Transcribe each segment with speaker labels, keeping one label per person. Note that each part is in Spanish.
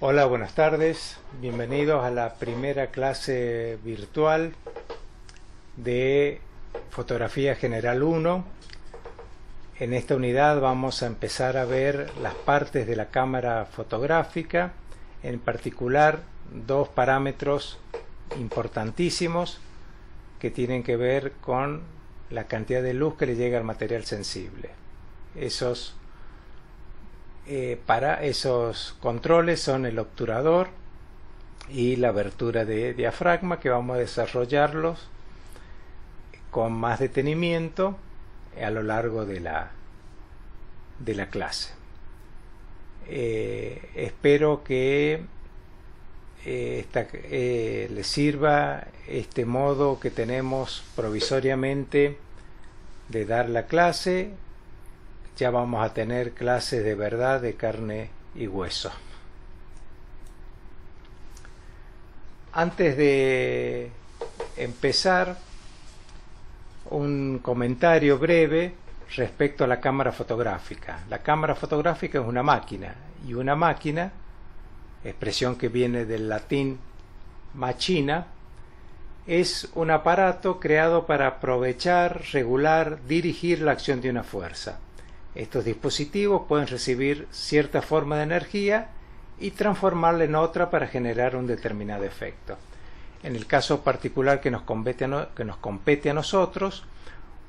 Speaker 1: Hola, buenas tardes. Bienvenidos a la primera clase virtual de Fotografía General 1. En esta unidad vamos a empezar a ver las partes de la cámara fotográfica, en particular dos parámetros importantísimos que tienen que ver con la cantidad de luz que le llega al material sensible. Para esos controles son el obturador y la abertura de diafragma, que vamos a desarrollarlos con más detenimiento a lo largo de la clase. Espero que les sirva este modo que tenemos provisoriamente de dar la clase. Ya vamos a tener clases de verdad, de carne y hueso. Antes de empezar, un comentario breve respecto a la cámara fotográfica. La cámara fotográfica es una máquina, y una máquina, expresión que viene del latín machina, es un aparato creado para aprovechar, regular, dirigir la acción de una fuerza. Estos dispositivos pueden recibir cierta forma de energía y transformarla en otra para generar un determinado efecto. En el caso particular que nos compete a nosotros,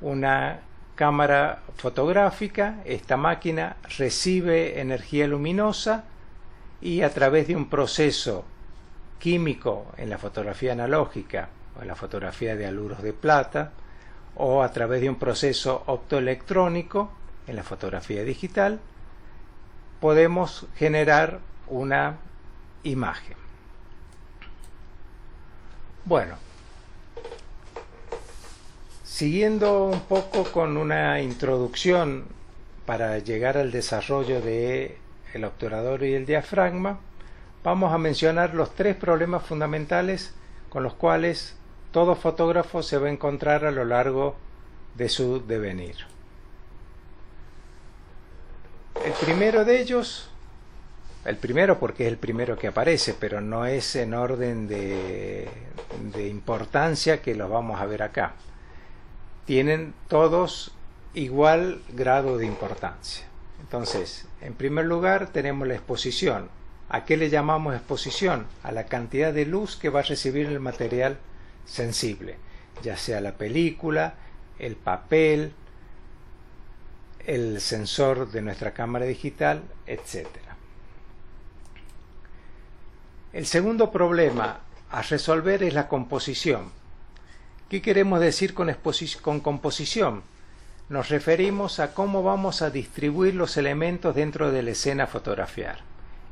Speaker 1: una cámara fotográfica, esta máquina recibe energía luminosa y a través de un proceso químico en la fotografía analógica o en la fotografía de haluros de plata, o a través de un proceso optoelectrónico en la fotografía digital, podemos generar una imagen. Bueno, siguiendo un poco con una introducción para llegar al desarrollo del obturador y el diafragma, vamos a mencionar los tres problemas fundamentales con los cuales todo fotógrafo se va a encontrar a lo largo de su devenir. El primero de ellos, el primero porque es el primero que aparece, pero no es en orden de importancia que los vamos a ver acá. Tienen todos igual grado de importancia. Entonces, en primer lugar tenemos la exposición. ¿A qué le llamamos exposición? A la cantidad de luz que va a recibir el material sensible, ya sea la película, el papel, el sensor de nuestra cámara digital, etc. El segundo problema a resolver es la composición. ¿Qué queremos decir con composición? Nos referimos a cómo vamos a distribuir los elementos dentro de la escena a fotografiar.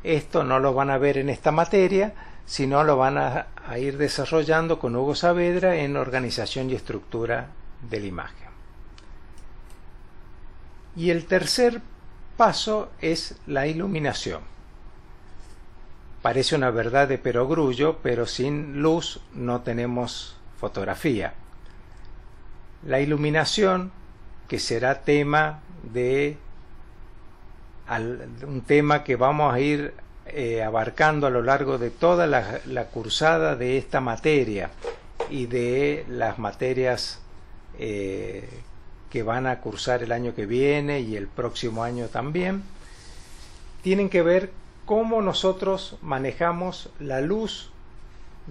Speaker 1: Esto no lo van a ver en esta materia, sino lo van a ir desarrollando con Hugo Saavedra en Organización y Estructura de la Imagen. Y el tercer paso es la iluminación. Parece una verdad de perogrullo, pero sin luz no tenemos fotografía. La iluminación, que será un tema que vamos a ir abarcando a lo largo de toda la cursada de esta materia y de las materias que van a cursar el año que viene y el próximo año también, tienen que ver cómo nosotros manejamos la luz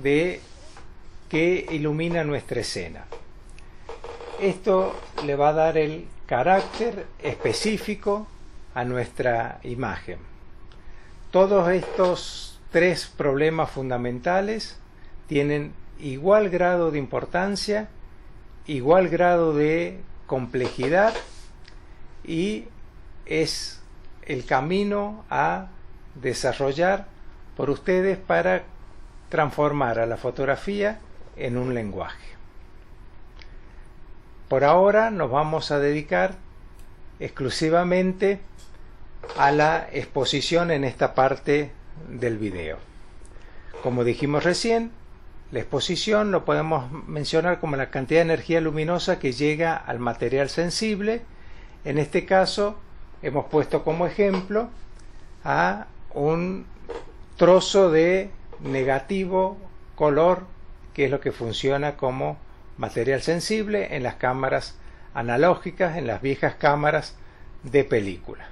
Speaker 1: que ilumina nuestra escena. Esto le va a dar el carácter específico a nuestra imagen. Todos estos tres problemas fundamentales tienen igual grado de importancia, igual grado de complejidad, y es el camino a desarrollar por ustedes para transformar a la fotografía en un lenguaje. Por ahora nos vamos a dedicar exclusivamente a la exposición en esta parte del video. Como dijimos recién, la exposición lo podemos mencionar como la cantidad de energía luminosa que llega al material sensible. En este caso hemos puesto como ejemplo a un trozo de negativo color, que es lo que funciona como material sensible en las cámaras analógicas, en las viejas cámaras de película.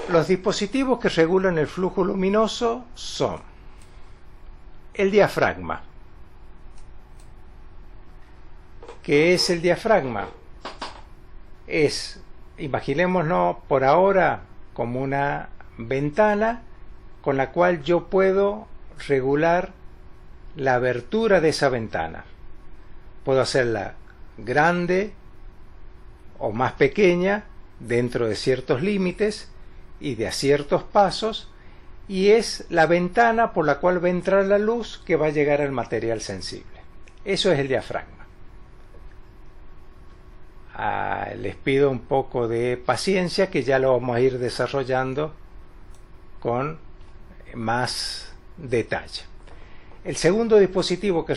Speaker 1: Los dispositivos que regulan el flujo luminoso son el diafragma. ¿Qué es el diafragma? Imaginémonos por ahora como una ventana con la cual yo puedo regular la abertura de esa ventana. Puedo hacerla grande o más pequeña dentro de ciertos límites y de a ciertos pasos, y es la ventana por la cual va a entrar la luz que va a llegar al material sensible. Eso es el diafragma. Les pido un poco de paciencia, que ya lo vamos a ir desarrollando con más detalle. El segundo dispositivo que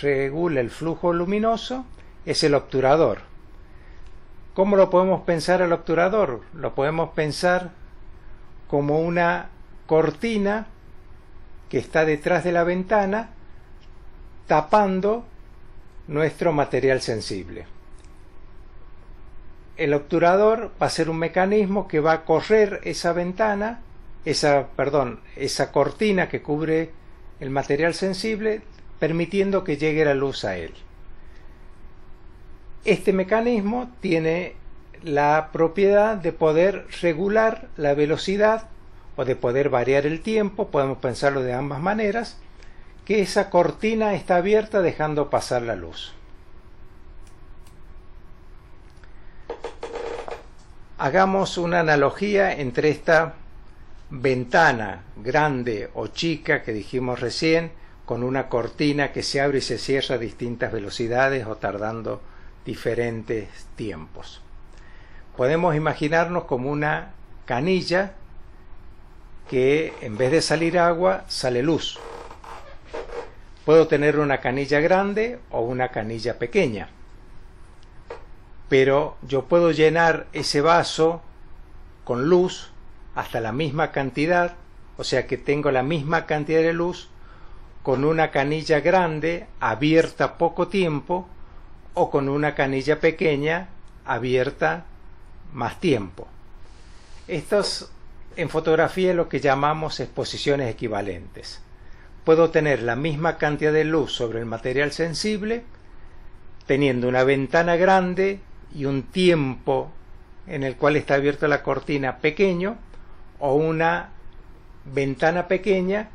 Speaker 1: regula el flujo luminoso es el obturador. ¿Cómo lo podemos pensar al obturador? Lo podemos pensar como una cortina que está detrás de la ventana tapando nuestro material sensible. El obturador va a ser un mecanismo que va a correr esa ventana, esa cortina que cubre el material sensible, permitiendo que llegue la luz a él. Este mecanismo tiene la propiedad de poder regular la velocidad o de poder variar el tiempo, podemos pensarlo de ambas maneras, que esa cortina está abierta dejando pasar la luz. Hagamos una analogía entre esta ventana grande o chica que dijimos recién, con una cortina que se abre y se cierra a distintas velocidades o tardando diferentes tiempos. Podemos imaginarnos como una canilla que en vez de salir agua, sale luz. Puedo tener una canilla grande o una canilla pequeña, pero yo puedo llenar ese vaso con luz hasta la misma cantidad, o sea que tengo la misma cantidad de luz con una canilla grande abierta poco tiempo o con una canilla pequeña abierta más tiempo. Estos en fotografía es lo que llamamos exposiciones equivalentes. Puedo tener la misma cantidad de luz sobre el material sensible teniendo una ventana grande y un tiempo en el cual está abierta la cortina pequeño, o una ventana pequeña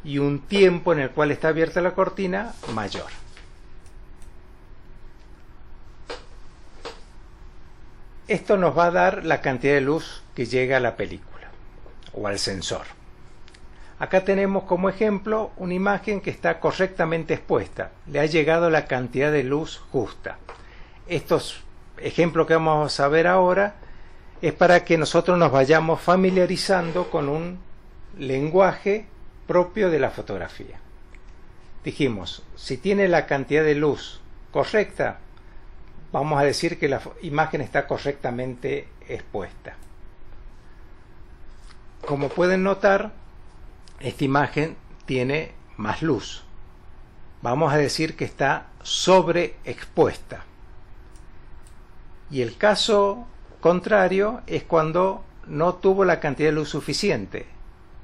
Speaker 1: y un tiempo en el cual está abierta la cortina mayor. Esto nos va a dar la cantidad de luz que llega a la película o al sensor. Acá tenemos como ejemplo una imagen que está correctamente expuesta. Le ha llegado la cantidad de luz justa. Estos ejemplos que vamos a ver ahora es para que nosotros nos vayamos familiarizando con un lenguaje propio de la fotografía. Dijimos, si tiene la cantidad de luz correcta, vamos a decir que la imagen está correctamente expuesta. Como pueden notar, esta imagen tiene más luz. Vamos a decir que está sobreexpuesta. Y el caso contrario es cuando no tuvo la cantidad de luz suficiente.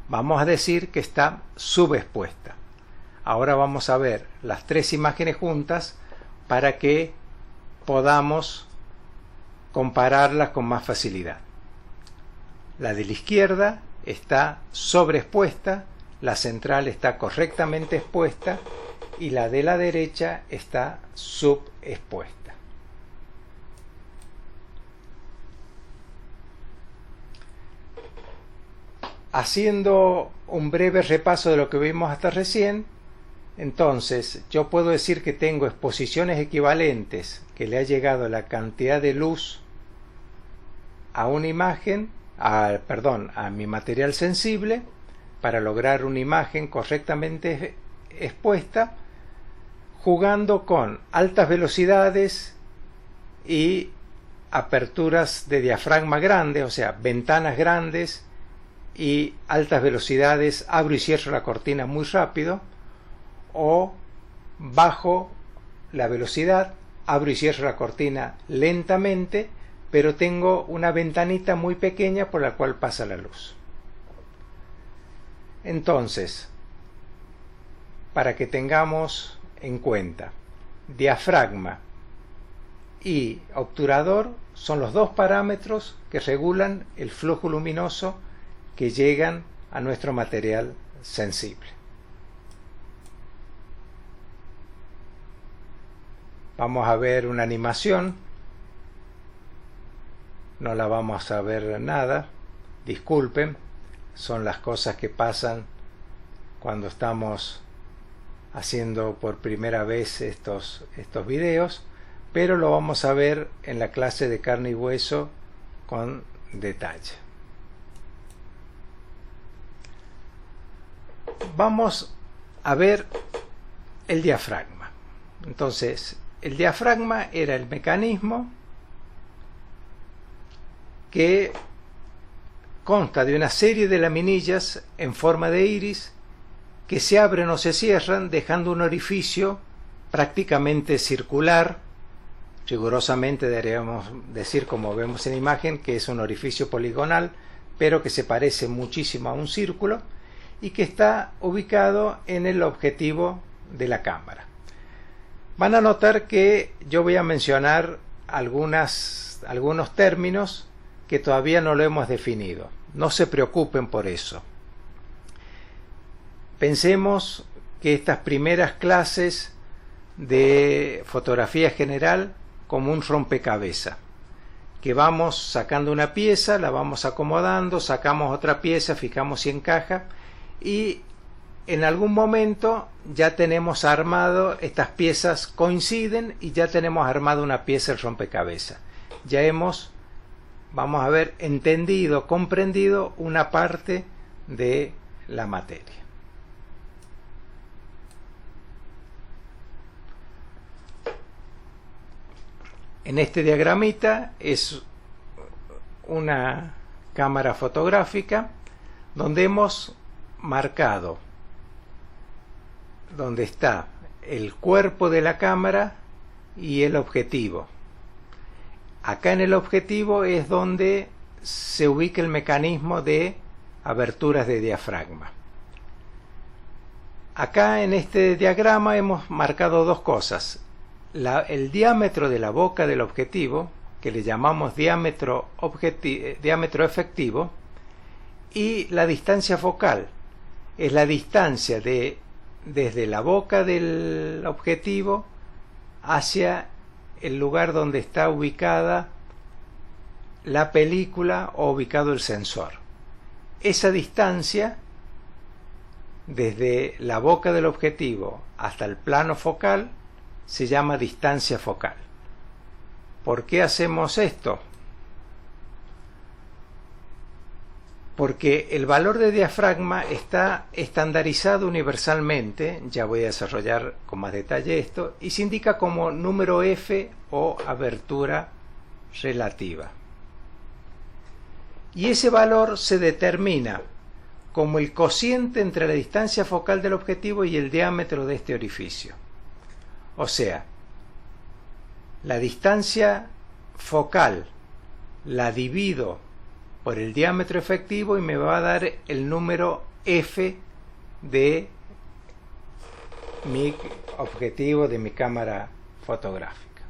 Speaker 1: Vamos a decir que está subexpuesta. Ahora vamos a ver las tres imágenes juntas para que podamos compararlas con más facilidad. La de la izquierda está sobreexpuesta, la central está correctamente expuesta y la de la derecha está subexpuesta. Haciendo un breve repaso de lo que vimos hasta recién, entonces yo puedo decir que tengo exposiciones equivalentes, que le ha llegado la cantidad de luz a una imagen, a mi material sensible, para lograr una imagen correctamente expuesta, jugando con altas velocidades y aperturas de diafragma grandes, o sea, ventanas grandes y altas velocidades abro y cierro la cortina muy rápido, o bajo la velocidad, abro y cierro la cortina lentamente, pero tengo una ventanita muy pequeña por la cual pasa la luz. Entonces, para que tengamos en cuenta, diafragma y obturador son los dos parámetros que regulan el flujo luminoso que llegan a nuestro material sensible. Vamos a ver una animación. No la vamos a ver nada. Disculpen, son las cosas que pasan cuando estamos haciendo por primera vez estos videos, pero lo vamos a ver en la clase de carne y hueso con detalle. Vamos a ver el diafragma. Entonces, el diafragma era el mecanismo que consta de una serie de laminillas en forma de iris que se abren o se cierran dejando un orificio prácticamente circular. Rigurosamente deberíamos decir, como vemos en la imagen, que es un orificio poligonal, pero que se parece muchísimo a un círculo y que está ubicado en el objetivo de la cámara. Van a notar que yo voy a mencionar algunos términos que todavía no lo hemos definido. No se preocupen por eso. Pensemos que estas primeras clases de fotografía general como un rompecabezas, que vamos sacando una pieza, la vamos acomodando, sacamos otra pieza, fijamos si encaja, y en algún momento ya tenemos armado, estas piezas coinciden y ya tenemos armado una pieza del rompecabezas. Ya hemos, vamos a ver, entendido, comprendido una parte de la materia. En este diagramita es una cámara fotográfica donde hemos marcado donde está el cuerpo de la cámara y el objetivo. Acá en el objetivo es donde se ubica el mecanismo de aberturas de diafragma. Acá en este diagrama hemos marcado dos cosas: el diámetro de la boca del objetivo, que le llamamos diámetro efectivo, y la distancia focal. Es la distancia desde la boca del objetivo hacia el lugar donde está ubicada la película o ubicado el sensor. Esa distancia desde la boca del objetivo hasta el plano focal se llama distancia focal. ¿Por qué hacemos esto? Porque el valor de diafragma está estandarizado universalmente, ya voy a desarrollar con más detalle esto, y se indica como número F o abertura relativa. Y ese valor se determina como el cociente entre la distancia focal del objetivo y el diámetro de este orificio. O sea, la distancia focal la divido por el diámetro efectivo y me va a dar el número F de mi objetivo, de mi cámara fotográfica.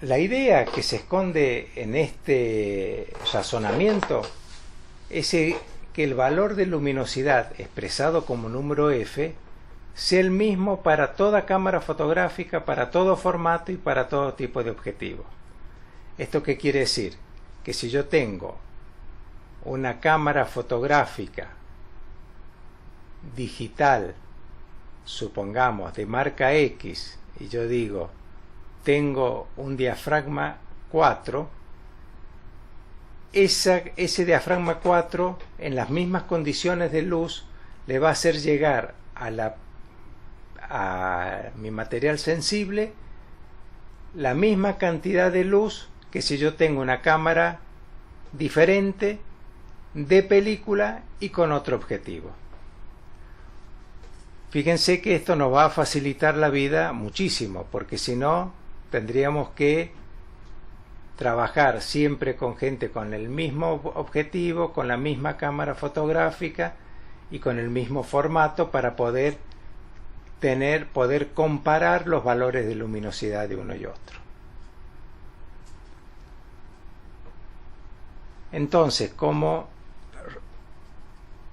Speaker 1: La idea que se esconde en este razonamiento es que el valor de luminosidad expresado como número F sea el mismo para toda cámara fotográfica, para todo formato y para todo tipo de objetivo. ¿Esto qué quiere decir? Que si yo tengo una cámara fotográfica digital, supongamos de marca X, y yo digo tengo un diafragma 4, ese diafragma 4 en las mismas condiciones de luz le va a hacer llegar a mi material sensible la misma cantidad de luz que si yo tengo una cámara diferente de película y con otro objetivo. Fíjense que esto nos va a facilitar la vida muchísimo, porque si no tendríamos que trabajar siempre con gente con el mismo objetivo, con la misma cámara fotográfica y con el mismo formato para poder comparar los valores de luminosidad de uno y otro. Entonces, como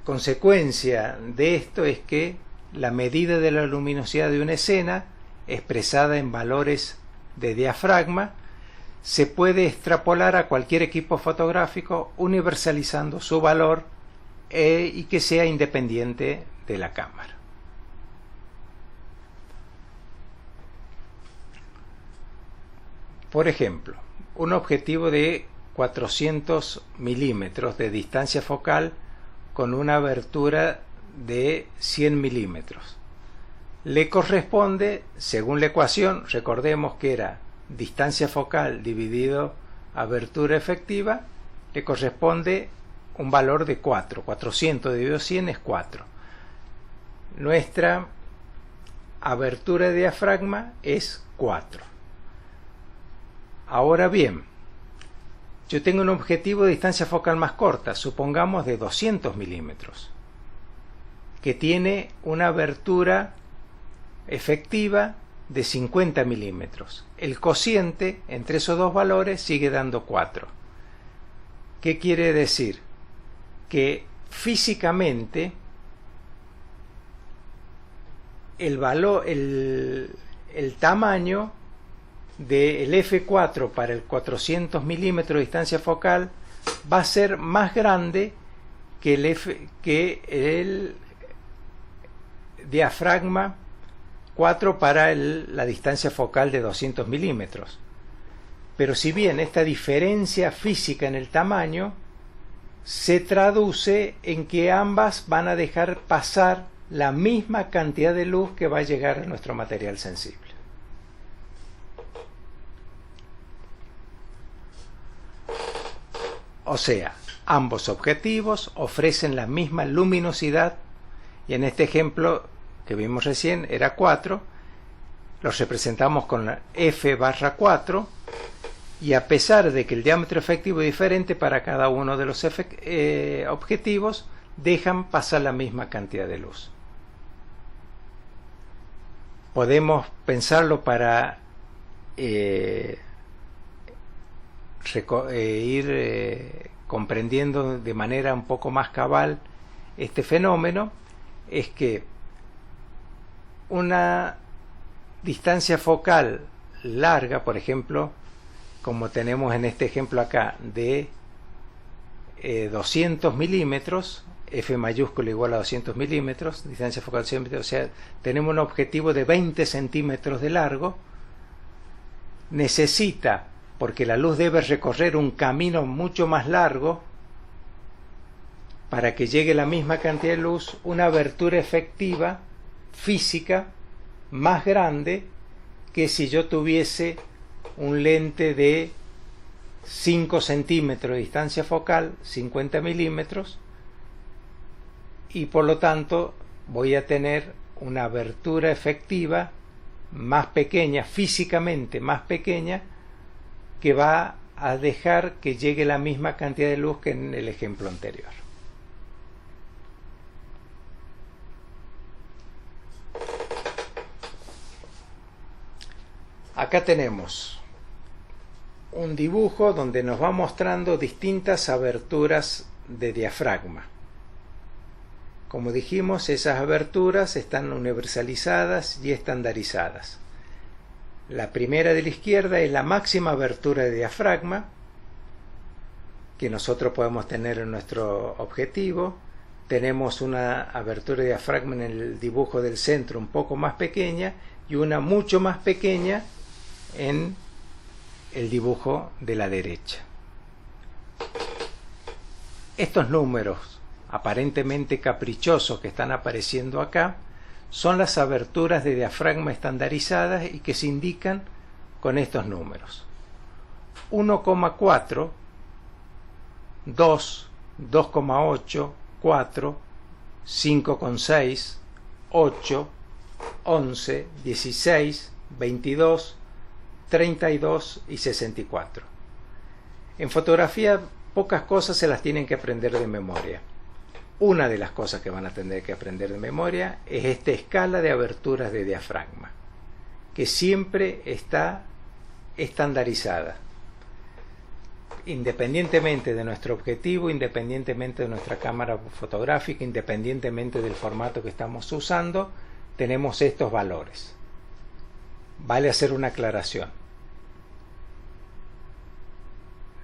Speaker 1: consecuencia de esto es que la medida de la luminosidad de una escena, expresada en valores de diafragma, se puede extrapolar a cualquier equipo fotográfico universalizando su valor y que sea independiente de la cámara. Por ejemplo, un objetivo de 400 milímetros de distancia focal con una abertura de 100 milímetros. Le corresponde, según la ecuación, recordemos que era distancia focal dividido abertura efectiva, le corresponde un valor de 4. 400 dividido 100 es 4. Nuestra abertura de diafragma es 4. Ahora bien, yo tengo un objetivo de distancia focal más corta, supongamos de 200 milímetros, que tiene una abertura efectiva de 50 milímetros. El cociente entre esos dos valores sigue dando 4. ¿Qué quiere decir? Que físicamente el tamaño del F4 para el 400 milímetros de distancia focal va a ser más grande que el diafragma 4 para la distancia focal de 200 milímetros. Pero si bien esta diferencia física en el tamaño se traduce en que ambas van a dejar pasar la misma cantidad de luz que va a llegar a nuestro material sensible. O sea, ambos objetivos ofrecen la misma luminosidad y en este ejemplo que vimos recién era 4, los representamos con la F/4 y a pesar de que el diámetro efectivo es diferente para cada uno de los objetivos, dejan pasar la misma cantidad de luz. Podemos pensarlo para ir comprendiendo de manera un poco más cabal este fenómeno, es que una distancia focal larga, por ejemplo, como tenemos en este ejemplo acá, de 200 milímetros, F mayúscula igual a 200 milímetros, distancia focal 100 milímetros, o sea, tenemos un objetivo de 20 centímetros de largo, necesita, porque la luz debe recorrer un camino mucho más largo para que llegue la misma cantidad de luz, una abertura efectiva física más grande que si yo tuviese un lente de 5 centímetros de distancia focal, 50 milímetros, y por lo tanto voy a tener una abertura efectiva más pequeña, físicamente más pequeña, que va a dejar que llegue la misma cantidad de luz que en el ejemplo anterior. Acá tenemos un dibujo donde nos va mostrando distintas aberturas de diafragma. Como dijimos, esas aberturas están universalizadas y estandarizadas. La primera de la izquierda es la máxima abertura de diafragma que nosotros podemos tener en nuestro objetivo. Tenemos una abertura de diafragma en el dibujo del centro un poco más pequeña y una mucho más pequeña en el dibujo de la derecha. Estos números aparentemente caprichosos que están apareciendo acá son las aberturas de diafragma estandarizadas y que se indican con estos números: 1,4, 2, 2,8, 4, 5,6, 8, 11, 16, 22, 32 y 64. En fotografía pocas cosas se las tienen que aprender de memoria. Una de las cosas que van a tener que aprender de memoria es esta escala de aberturas de diafragma, que siempre está estandarizada. Independientemente de nuestro objetivo, independientemente de nuestra cámara fotográfica, independientemente del formato que estamos usando, tenemos estos valores. Vale hacer una aclaración.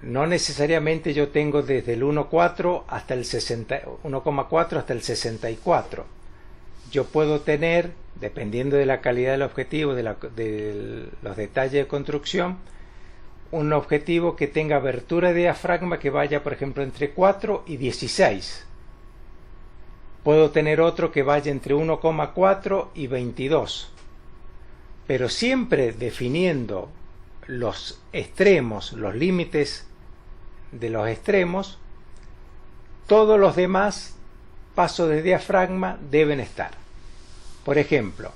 Speaker 1: No necesariamente yo tengo desde el 1,4 hasta el 1,4 hasta el 64. Yo puedo tener, dependiendo de la calidad del objetivo, de los detalles de construcción, un objetivo que tenga abertura de diafragma que vaya, por ejemplo, entre 4 y 16. Puedo tener otro que vaya entre 1,4 y 22. Pero siempre definiendo los extremos, los límites de los extremos, todos los demás pasos de diafragma deben estar. Por ejemplo,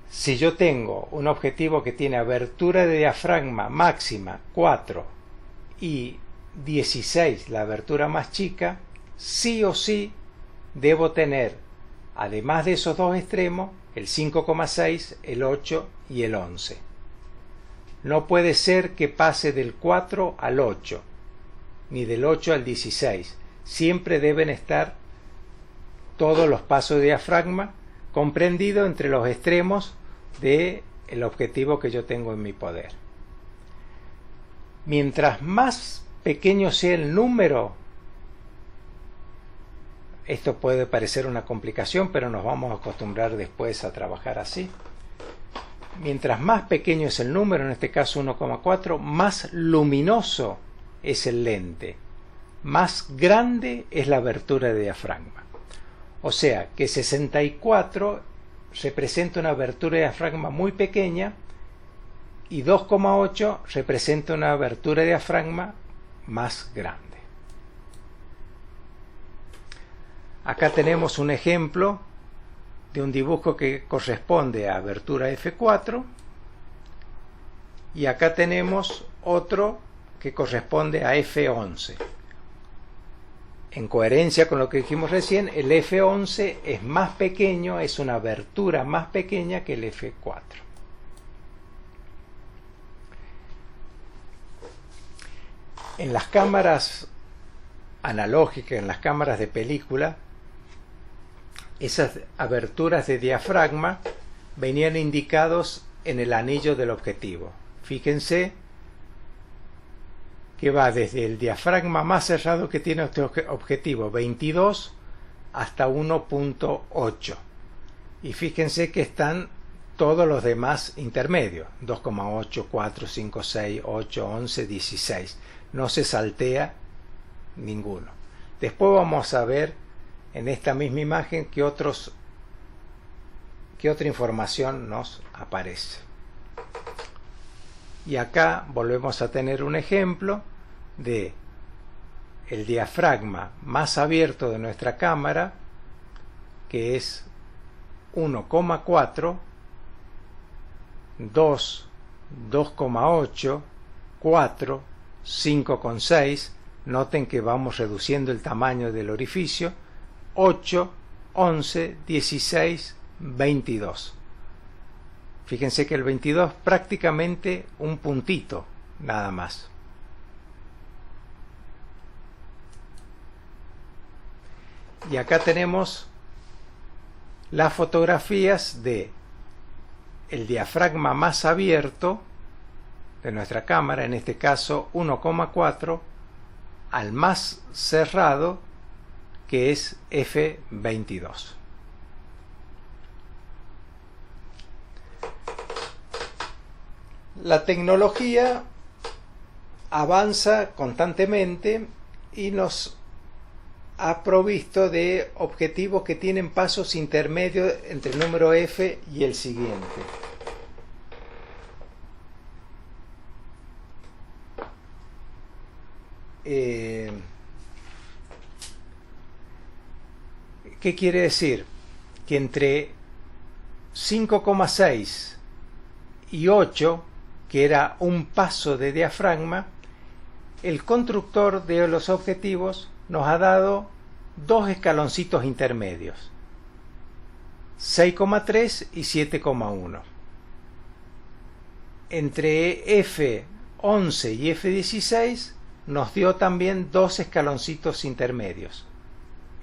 Speaker 1: si yo tengo un objetivo que tiene abertura de diafragma máxima 4 y 16, la abertura más chica, sí o sí debo tener, además de esos dos extremos, el 5,6, el 8 y el 11. No puede ser que pase del 4 al 8, ni del 8 al 16. Siempre deben estar todos los pasos de diafragma comprendidos entre los extremos del objetivo que yo tengo en mi poder. Mientras más pequeño sea el número, esto puede parecer una complicación, pero nos vamos a acostumbrar después a trabajar así. Mientras más pequeño es el número, en este caso 1,4, más luminoso es el lente, más grande es la abertura de diafragma. O sea que 64 representa una abertura de diafragma muy pequeña y 2,8 representa una abertura de diafragma más grande. Acá tenemos un ejemplo de un dibujo que corresponde a abertura F4 y acá tenemos otro que corresponde a F11. En coherencia con lo que dijimos recién, el F11 es más pequeño, es una abertura más pequeña que el F4. En las cámaras analógicas, en las cámaras de película, esas aberturas de diafragma venían indicados en el anillo del objetivo. Fíjense que va desde el diafragma más cerrado que tiene este objetivo, 22, hasta 1,8. Y fíjense que están todos los demás intermedios, 2,8, 4, 5, 6, 8, 11, 16. No se saltea ninguno. Después vamos a ver en esta misma imagen qué otra información nos aparece. Y acá volvemos a tener un ejemplo de el diafragma más abierto de nuestra cámara, que es 1,4, 2, 2,8, 4, 5,6. Noten que vamos reduciendo el tamaño del orificio. 8, 11, 16, 22. Fíjense que el 22 prácticamente un puntito nada más. Y acá tenemos las fotografías de el diafragma más abierto de nuestra cámara, en este caso 1,4, al más cerrado, que es F22. La tecnología avanza constantemente y nos ha provisto de objetivos que tienen pasos intermedios entre el número F y el siguiente. ¿qué quiere decir? Que entre 5,6 y 8, que era un paso de diafragma, el constructor de los objetivos nos ha dado dos escaloncitos intermedios, 6,3 y 7,1. Entre F11 y F16 nos dio también dos escaloncitos intermedios,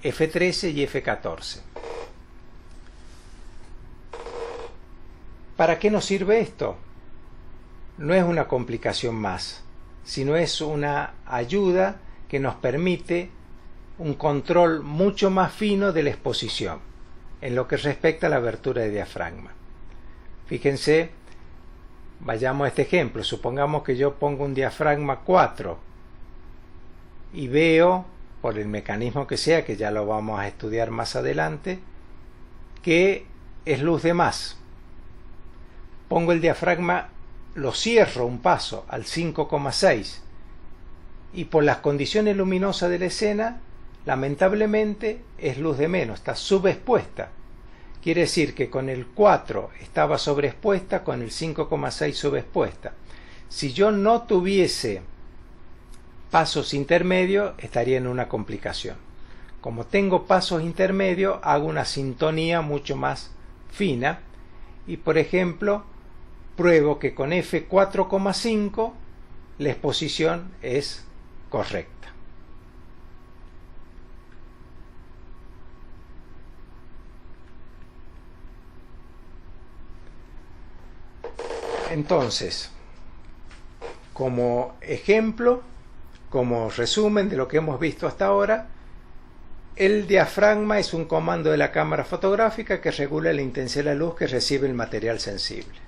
Speaker 1: F13 y F14. ¿Para qué nos sirve esto? No es una complicación más, sino es una ayuda que nos permite un control mucho más fino de la exposición en lo que respecta a la abertura de diafragma. Fíjense, vayamos a este ejemplo. Supongamos que yo pongo un diafragma 4 y veo, por el mecanismo que sea, que ya lo vamos a estudiar más adelante, que es luz de más. Pongo el diafragma, lo cierro un paso al 5,6 y por las condiciones luminosas de la escena, lamentablemente es luz de menos, está subexpuesta. Quiere decir que con el 4 estaba sobreexpuesta, con el 5,6 subexpuesta. Si yo no tuviese pasos intermedios, estaría en una complicación. Como tengo pasos intermedios, hago una sintonía mucho más fina y, por ejemplo, pruebo que con F4,5 la exposición es correcta. Entonces, como ejemplo, como resumen de lo que hemos visto hasta ahora, el diafragma es un comando de la cámara fotográfica que regula la intensidad de la luz que recibe el material sensible.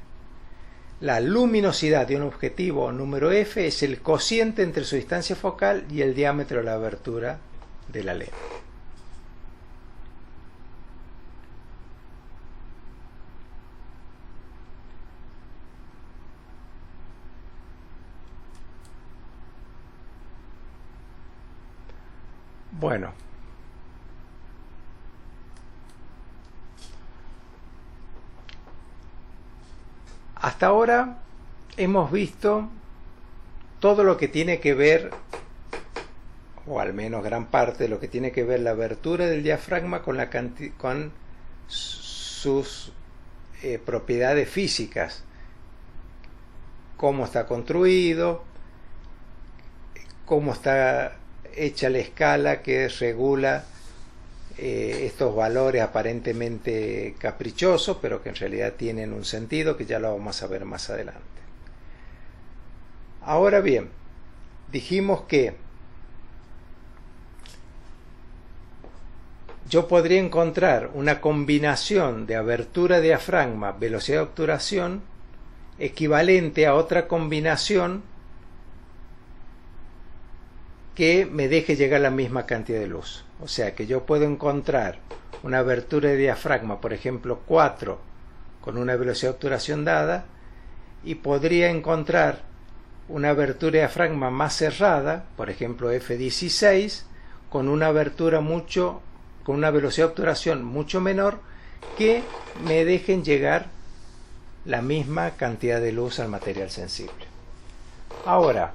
Speaker 1: La luminosidad de un objetivo número f es el cociente entre su distancia focal y el diámetro de la abertura de la lente. Bueno, hasta ahora hemos visto todo lo que tiene que ver, o al menos gran parte de lo que tiene que ver la abertura del diafragma con sus propiedades físicas, cómo está construido, cómo está hecha la escala que regula estos valores aparentemente caprichosos, pero que en realidad tienen un sentido que ya lo vamos a ver más adelante. Ahora bien, dijimos que yo podría encontrar una combinación de abertura de diafragma, velocidad de obturación, equivalente a otra combinación que me deje llegar la misma cantidad de luz. O sea que yo puedo encontrar una abertura de diafragma, por ejemplo 4, con una velocidad de obturación dada, y podría encontrar una abertura de diafragma más cerrada, por ejemplo F16, con una abertura con una velocidad de obturación mucho menor, que me dejen llegar la misma cantidad de luz al material sensible. Ahora,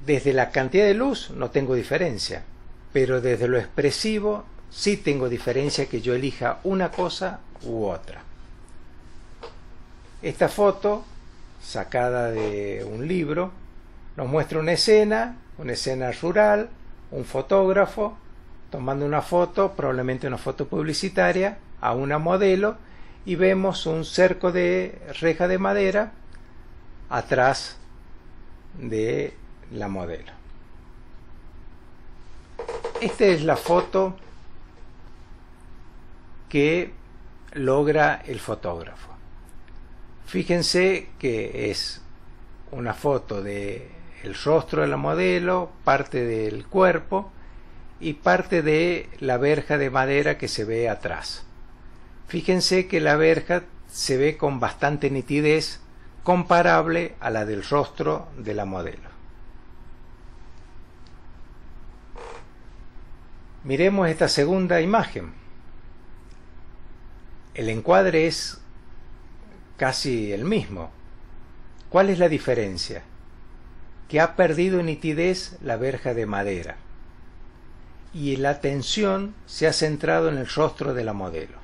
Speaker 1: desde la cantidad de luz no tengo diferencia, pero desde lo expresivo sí tengo diferencia, que yo elija una cosa u otra. Esta foto, sacada de un libro, nos muestra una escena rural, un fotógrafo tomando una foto, probablemente una foto publicitaria, a una modelo, y vemos un cerco de reja de madera atrás de la modelo. Esta es la foto que logra el fotógrafo. Fíjense que es una foto del rostro de la modelo, parte del cuerpo y parte de la verja de madera que se ve atrás. Fíjense que la verja se ve con bastante nitidez, comparable a la del rostro de la modelo. Miremos esta segunda imagen. El encuadre es casi el mismo. ¿Cuál es la diferencia? Que ha perdido nitidez la verja de madera y la atención se ha centrado en el rostro de la modelo.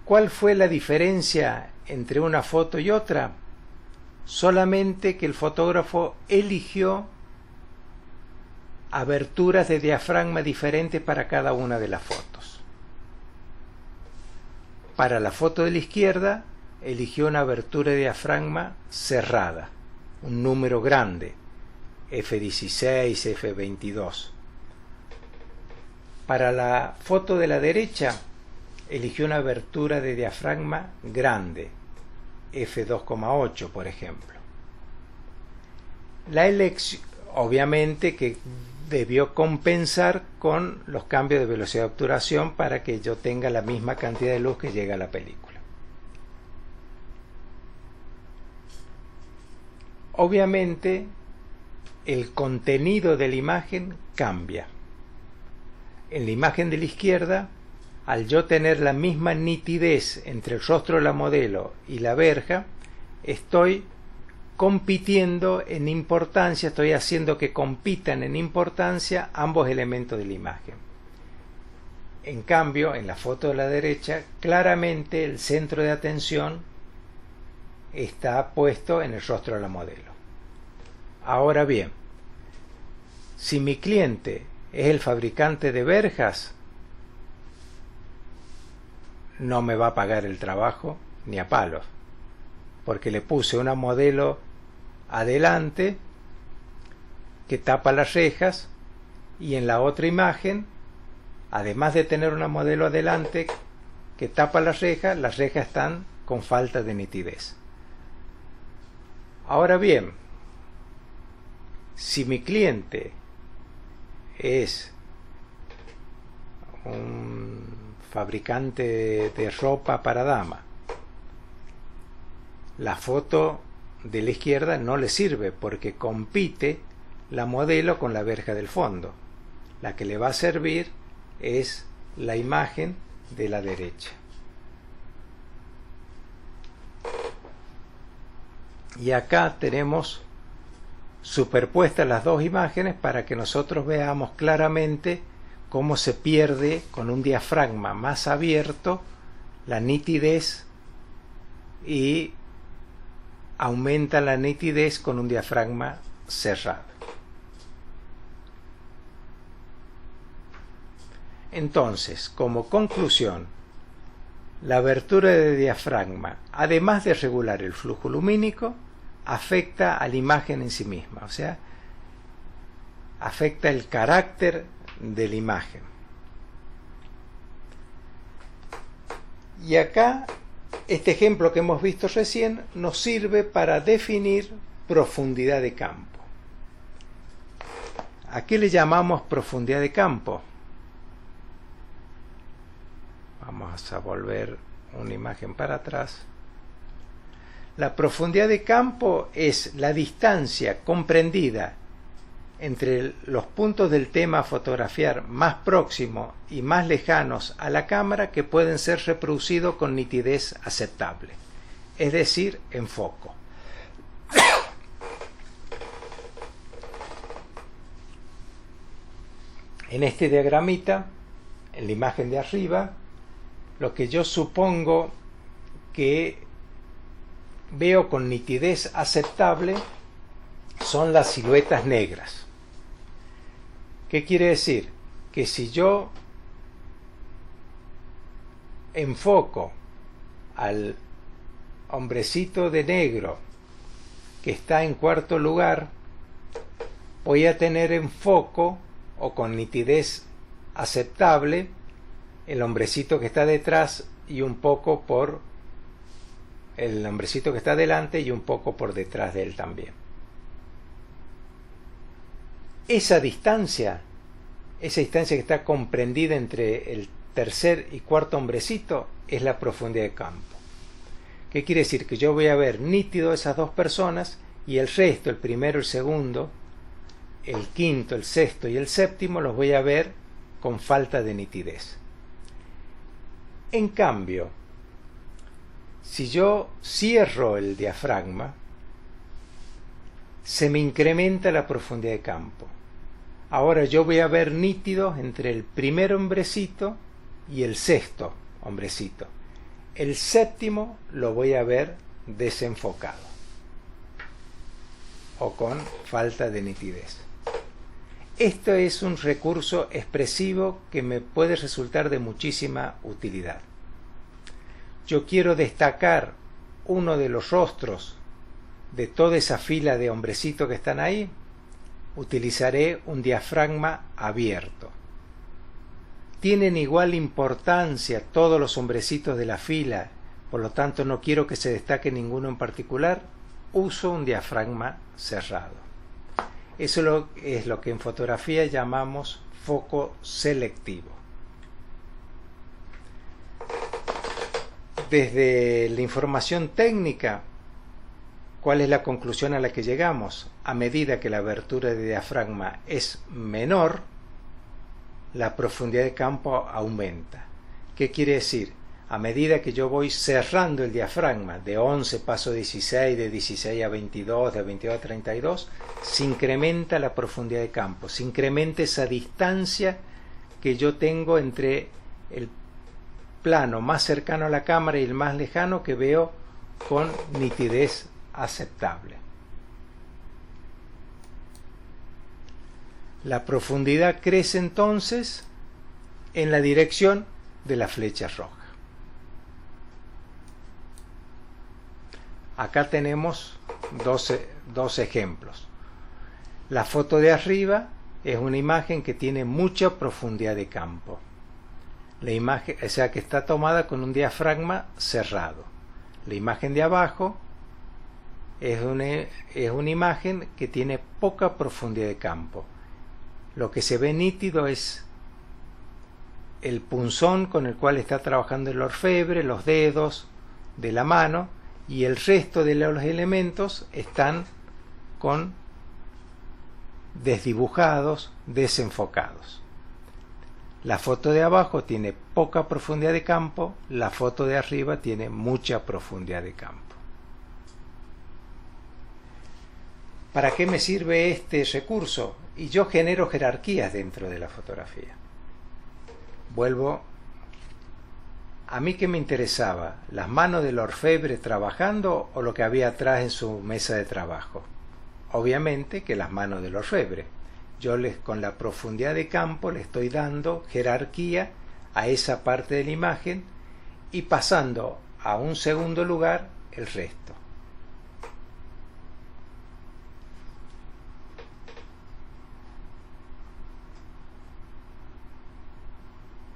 Speaker 1: ¿Cuál fue la diferencia entre una foto y otra? Solamente que el fotógrafo eligió aberturas de diafragma diferentes para cada una de las fotos. Para la foto de la izquierda eligió una abertura de diafragma cerrada, un número grande, F16, F22. Para la foto de la derecha eligió una abertura de diafragma grande, F2,8 por ejemplo. La elección, obviamente que debió compensar con los cambios de velocidad de obturación para que yo tenga la misma cantidad de luz que llega a la película. Obviamente el contenido de la imagen cambia. En la imagen de la izquierda, al yo tener la misma nitidez entre el rostro de la modelo y la verja, estoy compitiendo en importancia, estoy haciendo que compitan en importancia ambos elementos de la imagen. En cambio, en la foto de la derecha, claramente el centro de atención está puesto en el rostro de la modelo. Ahora bien, si mi cliente es el fabricante de verjas, no me va a pagar el trabajo ni a palos, porque le puse una modelo adelante que tapa las rejas y en la otra imagen, además de tener una modelo adelante que tapa las rejas están con falta de nitidez. Ahora bien, si mi cliente es un fabricante de ropa para dama, la foto de la izquierda no le sirve porque compite la modelo con la verja del fondo. La que le va a servir es la imagen de la derecha. Y acá tenemos superpuestas las dos imágenes para que nosotros veamos claramente cómo se pierde con un diafragma más abierto la nitidez y aumenta la nitidez con un diafragma cerrado. Entonces, como conclusión, la abertura de diafragma, además de regular el flujo lumínico, afecta a la imagen en sí misma, o sea, afecta el carácter de la imagen. Y acá, este ejemplo que hemos visto recién nos sirve para definir profundidad de campo. ¿A qué le llamamos profundidad de campo? Vamos a volver una imagen para atrás. La profundidad de campo es la distancia comprendida entre los puntos del tema a fotografiar más próximos y más lejanos a la cámara que pueden ser reproducidos con nitidez aceptable, es decir, en foco. En este diagramita, en la imagen de arriba, lo que yo supongo que veo con nitidez aceptable son las siluetas negras. ¿Qué quiere decir? Que si yo enfoco al hombrecito de negro que está en cuarto lugar, voy a tener en foco o con nitidez aceptable el hombrecito que está detrás y un poco por el hombrecito que está delante y un poco por detrás de él también. Esa distancia que está comprendida entre el tercer y cuarto hombrecito es la profundidad de campo. ¿Qué quiere decir? Que yo voy a ver nítido esas dos personas y el resto, el primero y el segundo, el quinto, el sexto y el séptimo los voy a ver con falta de nitidez. En cambio, si yo cierro el diafragma, se me incrementa la profundidad de campo. Ahora yo voy a ver nítidos entre el primer hombrecito y el sexto hombrecito. El séptimo lo voy a ver desenfocado o con falta de nitidez. Esto es un recurso expresivo que me puede resultar de muchísima utilidad. Yo quiero destacar uno de los rostros de toda esa fila de hombrecitos que están ahí. Utilizaré un diafragma abierto. Tienen igual importancia todos los hombrecitos de la fila, por lo tanto no quiero que se destaque ninguno en particular. Uso un diafragma cerrado. Eso es lo que en fotografía llamamos foco selectivo. Desde la información técnica, ¿cuál es la conclusión a la que llegamos? A medida que la abertura de diafragma es menor, la profundidad de campo aumenta. ¿Qué quiere decir? A medida que yo voy cerrando el diafragma, de 11 paso a 16, de 16 a 22, de 22 a 32, se incrementa la profundidad de campo, se incrementa esa distancia que yo tengo entre el plano más cercano a la cámara y el más lejano, que veo con nitidez aceptable. La profundidad crece entonces en la dirección de la flecha roja. Acá tenemos dos ejemplos. La foto de arriba es una imagen que tiene mucha profundidad de campo. La imagen, o sea, que está tomada con un diafragma cerrado. La imagen de abajo es una imagen que tiene poca profundidad de campo. Lo que se ve nítido es el punzón con el cual está trabajando el orfebre, los dedos de la mano, y el resto de los elementos están desdibujados, desenfocados. La foto de abajo tiene poca profundidad de campo, la foto de arriba tiene mucha profundidad de campo. ¿Para qué me sirve este recurso? Y yo genero jerarquías dentro de la fotografía. Vuelvo. ¿A mí qué me interesaba? ¿Las manos del orfebre trabajando o lo que había atrás en su mesa de trabajo? Obviamente que las manos del orfebre. Yo con la profundidad de campo le estoy dando jerarquía a esa parte de la imagen y pasando a un segundo lugar el resto.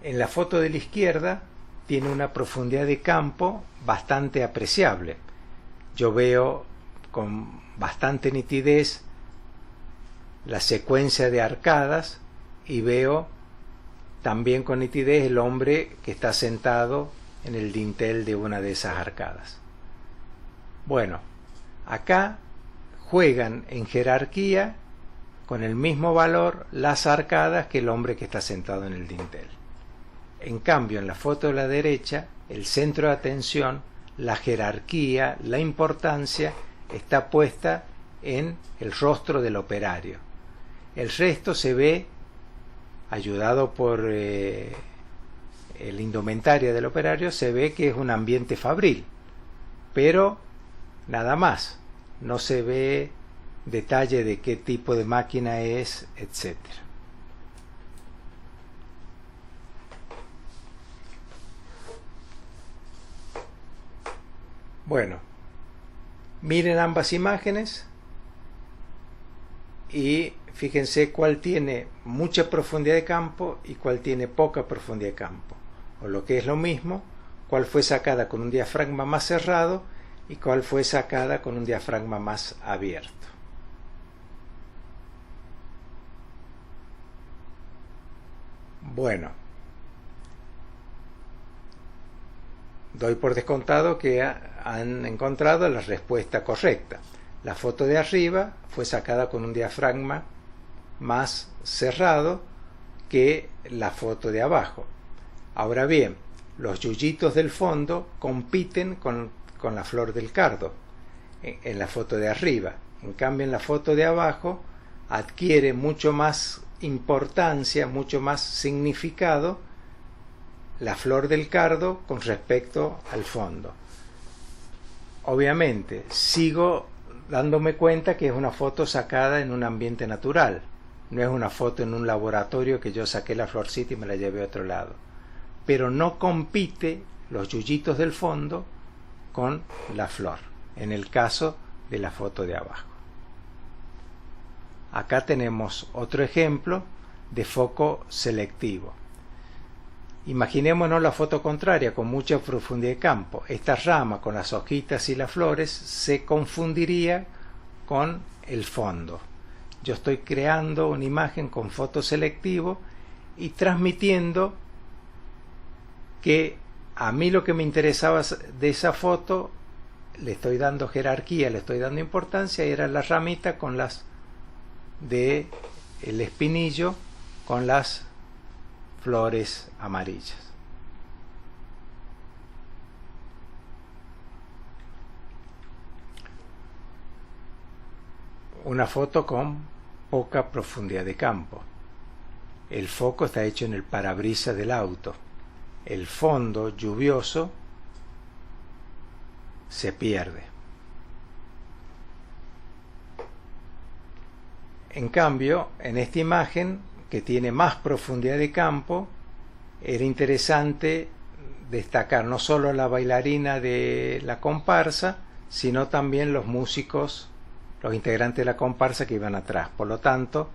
Speaker 1: En la foto de la izquierda tiene una profundidad de campo bastante apreciable. Yo veo con bastante nitidez la secuencia de arcadas y veo también con nitidez el hombre que está sentado en el dintel de una de esas arcadas. Bueno, acá juegan en jerarquía con el mismo valor las arcadas que el hombre que está sentado en el dintel. En cambio, en la foto de la derecha, el centro de atención, la jerarquía, la importancia está puesta en el rostro del operario. El resto se ve, ayudado por el indumentaria del operario, se ve que es un ambiente fabril, pero nada más, no se ve detalle de qué tipo de máquina es, etc. Bueno, miren ambas imágenes y fíjense cuál tiene mucha profundidad de campo y cuál tiene poca profundidad de campo. O lo que es lo mismo, cuál fue sacada con un diafragma más cerrado y cuál fue sacada con un diafragma más abierto. Bueno, doy por descontado que han encontrado la respuesta correcta. La foto de arriba fue sacada con un diafragma más cerrado que la foto de abajo. Ahora bien, los yuyitos del fondo compiten con la flor del cardo en la foto de arriba. En cambio, en la foto de abajo adquiere mucho más importancia, mucho más significado la flor del cardo con respecto al fondo. Obviamente, sigo dándome cuenta que es una foto sacada en un ambiente natural. No es una foto en un laboratorio que yo saqué la florcita y me la llevé a otro lado. Pero no compite los yuyitos del fondo con la flor, en el caso de la foto de abajo. Acá tenemos otro ejemplo de foco selectivo. Imaginémonos la foto contraria, con mucha profundidad de campo. Esta rama con las hojitas y las flores se confundiría con el fondo. Yo estoy creando una imagen con foco selectivo y transmitiendo que a mí lo que me interesaba de esa foto, le estoy dando jerarquía, le estoy dando importancia, y era la ramita con las de el espinillo con las flores amarillas. Una foto con poca profundidad de campo. El foco está hecho en el parabrisas del auto. El fondo lluvioso se pierde. En cambio, en esta imagen, que tiene más profundidad de campo, era interesante destacar no solo la bailarina de la comparsa, sino también los músicos, los integrantes de la comparsa que iban atrás. Por lo tanto,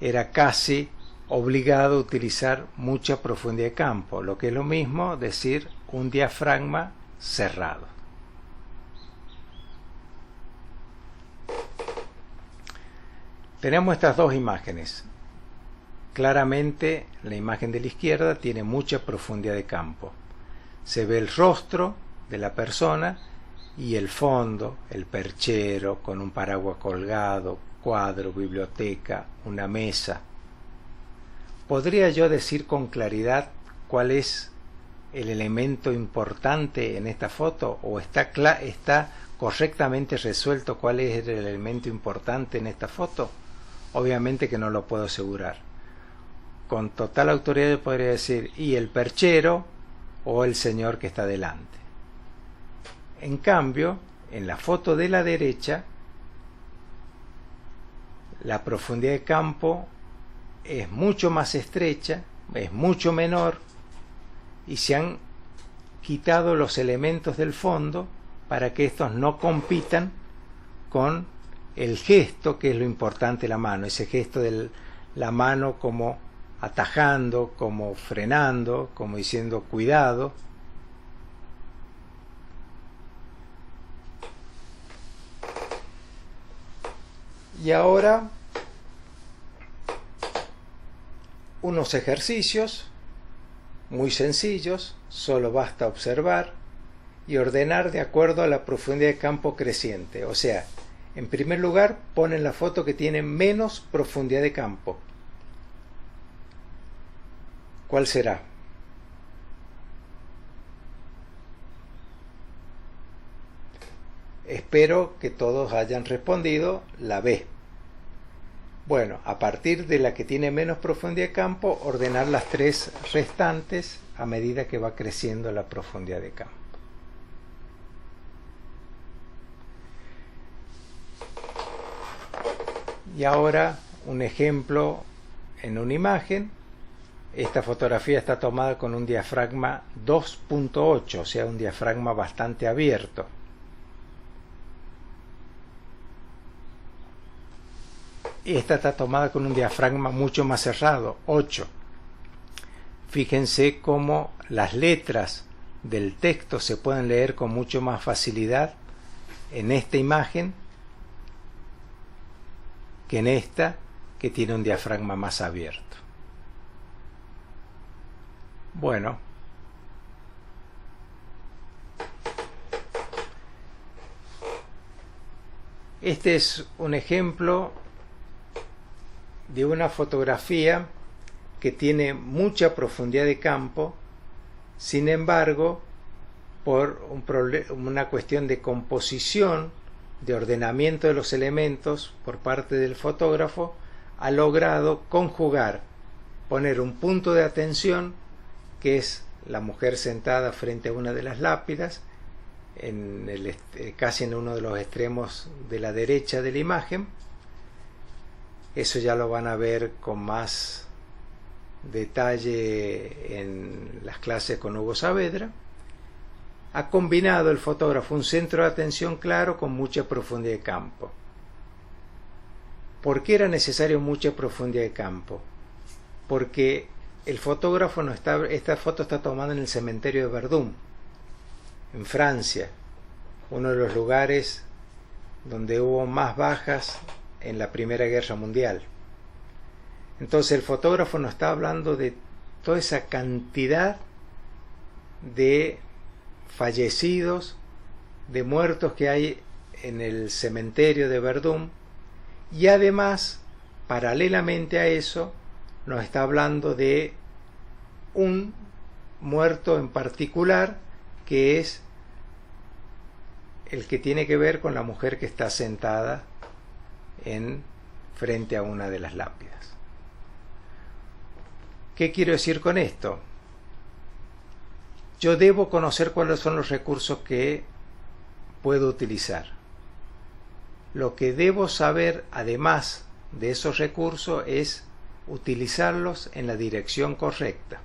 Speaker 1: era casi obligado a utilizar mucha profundidad de campo, lo que es lo mismo decir un diafragma cerrado. Tenemos estas dos imágenes. Claramente la imagen de la izquierda tiene mucha profundidad de campo. Se ve el rostro de la persona y el fondo, el perchero con un paraguas colgado, cuadro, biblioteca, una mesa. ¿Podría yo decir con claridad cuál es el elemento importante en esta foto? ¿O está correctamente resuelto cuál es el elemento importante en esta foto? Obviamente que no lo puedo asegurar. Con total autoridad podría decir, y el perchero o el señor que está delante. En cambio, en la foto de la derecha, la profundidad de campo es mucho más estrecha, es mucho menor, y se han quitado los elementos del fondo para que estos no compitan con el gesto, que es lo importante de la mano, ese gesto de la mano como atajando, como frenando, como diciendo cuidado. Y ahora unos ejercicios muy sencillos, solo basta observar y ordenar de acuerdo a la profundidad de campo creciente. O sea, en primer lugar ponen la foto que tiene menos profundidad de campo. ¿Cuál será? Espero que todos hayan respondido la B. Bueno, a partir de la que tiene menos profundidad de campo, ordenar las tres restantes a medida que va creciendo la profundidad de campo. Y ahora un ejemplo en una imagen. Esta fotografía está tomada con un diafragma 2.8, o sea, un diafragma bastante abierto. Y esta está tomada con un diafragma mucho más cerrado, 8. Fíjense cómo las letras del texto se pueden leer con mucho más facilidad en esta imagen que en esta, que tiene un diafragma más abierto. Bueno, este es un ejemplo de una fotografía que tiene mucha profundidad de campo, sin embargo, por una cuestión de composición, de ordenamiento de los elementos por parte del fotógrafo, ha logrado conjugar, poner un punto de atención, que es la mujer sentada frente a una de las lápidas, casi en uno de los extremos de la derecha de la imagen. Eso ya lo van a ver con más detalle en las clases con Hugo Saavedra. Ha combinado el fotógrafo un centro de atención claro con mucha profundidad de campo. ¿Por qué era necesario mucha profundidad de campo? Porque el fotógrafo esta foto está tomada en el cementerio de Verdun, en Francia, uno de los lugares donde hubo más bajas en la Primera Guerra Mundial. Entonces el fotógrafo nos está hablando de toda esa cantidad de fallecidos, de muertos que hay en el cementerio de Verdun, y además, paralelamente a eso, nos está hablando de un muerto en particular, que es el que tiene que ver con la mujer que está sentada frente a una de las lápidas. ¿Qué quiero decir con esto? Yo debo conocer cuáles son los recursos que puedo utilizar. Lo que debo saber, además de esos recursos, es utilizarlos en la dirección correcta.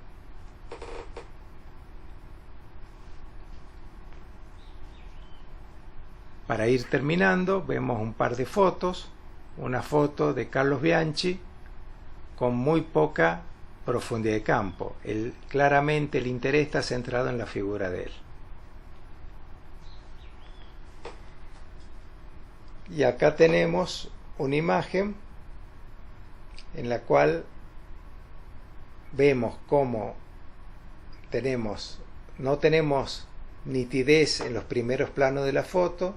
Speaker 1: Para ir terminando, vemos un par de fotos. Una foto de Carlos Bianchi con muy poca profundidad de campo. Claramente el interés está centrado en la figura de él. Y acá tenemos una imagen en la cual vemos cómo no tenemos nitidez en los primeros planos de la foto.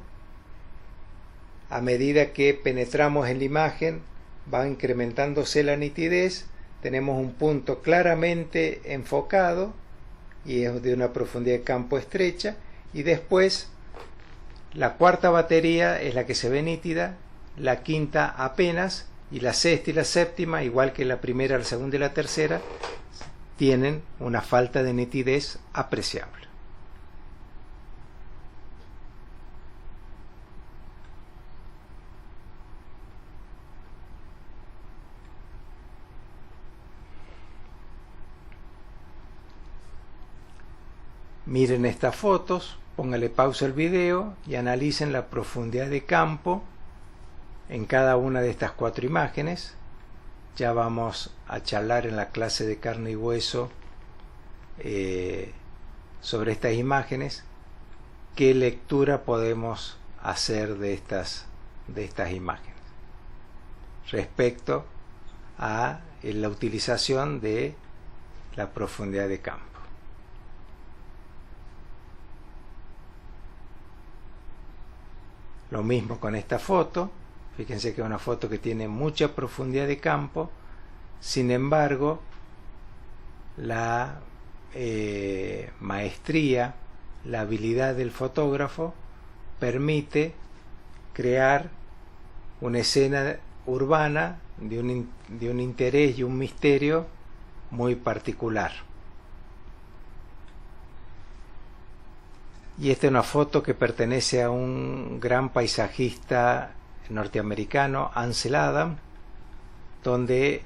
Speaker 1: A medida que penetramos en la imagen va incrementándose la nitidez. Tenemos un punto claramente enfocado y es de una profundidad de campo estrecha, y después la cuarta batería es la que se ve nítida, la quinta apenas, y la sexta y la séptima, igual que la primera, la segunda y la tercera, tienen una falta de nitidez apreciable. Miren estas fotos, póngale pausa al video y analicen la profundidad de campo en cada una de estas 4 imágenes. Ya vamos a charlar en la clase de carne y hueso sobre estas imágenes, qué lectura podemos hacer de estas imágenes respecto a la utilización de la profundidad de campo. Lo mismo con esta foto. Fíjense que es una foto que tiene mucha profundidad de campo, sin embargo la maestría, la habilidad del fotógrafo permite crear una escena urbana de un interés y un misterio muy particular. Y esta es una foto que pertenece a un gran paisajista norteamericano, Ansel Adams, donde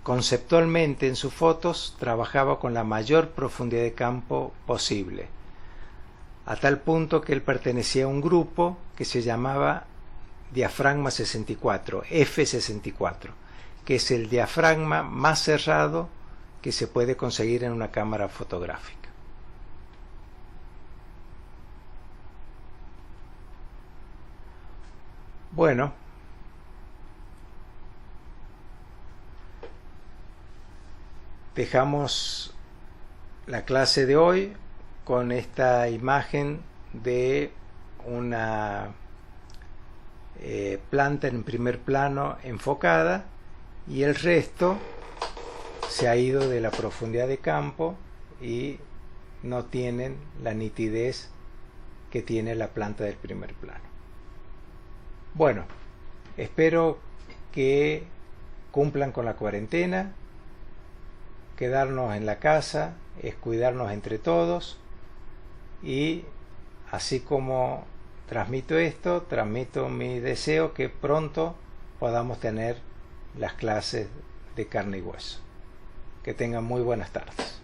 Speaker 1: conceptualmente en sus fotos trabajaba con la mayor profundidad de campo posible, a tal punto que él pertenecía a un grupo que se llamaba Diafragma 64, F64, que es el diafragma más cerrado que se puede conseguir en una cámara fotográfica. Bueno, dejamos la clase de hoy con esta imagen de una planta en primer plano enfocada, y el resto se ha ido de la profundidad de campo y no tienen la nitidez que tiene la planta del primer plano. Bueno, espero que cumplan con la cuarentena. Quedarnos en la casa es cuidarnos entre todos, y así como transmito esto, transmito mi deseo que pronto podamos tener las clases de carne y hueso. Que tengan muy buenas tardes.